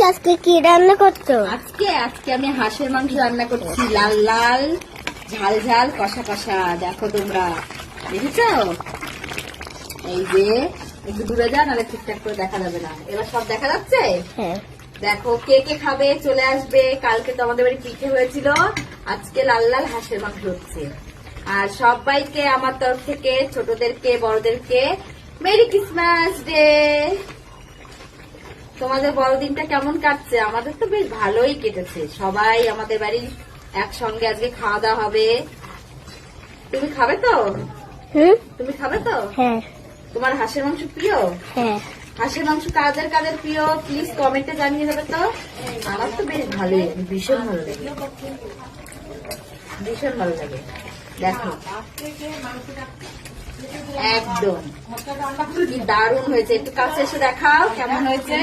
আজকে কি রান্না করছো? আজকে আজকে আমি হাঁসের মাংস রান্না করছি, লাল লাল ঝাল ঝাল কষা কষা। দেখো তোমরা দেখেছো? এই যে একটু দূরে যান, নাহলে ঠিকঠাক করে দেখা যাবে না। এবার সব দেখা যাচ্ছে? হ্যাঁ। দেখো কে কে খাবে চলে আসবে। কালকে তো আমাদের বাড়ি পিঠে হয়েছিল, আজকে লাল লাল হাঁসের মাংস হচ্ছে। আর সবাইকে আমার তরফ থেকে, ছোটদেরকে বড়দেরকে মেরি ক্রিসমাস ডে। তোমাদের বড়দিনটা কেমন কাটছে? আমাদের তো বেশ ভালোই কেটেছে। সবাই আমাদের বাড়ি একসঙ্গে আজকে খাওয়া দাওয়া হবে। তুমি খাবে তো? তুমি খাবে তো? হ্যাঁ। তোমার হাঁসের মাংস প্রিয়? হ্যাঁ। হাঁসের মাংস কাদের কাদের প্রিয় প্লিজ কমেন্টে জানিয়ে দেবে তো। আমার তো বেশ ভালোই, ভীষণ ভালো লাগে, ভীষণ ভালো লাগে। দেখো একদম কি দারুণ হয়েছে। একটু কাছে এসে দেখাও কেমন হয়েছে।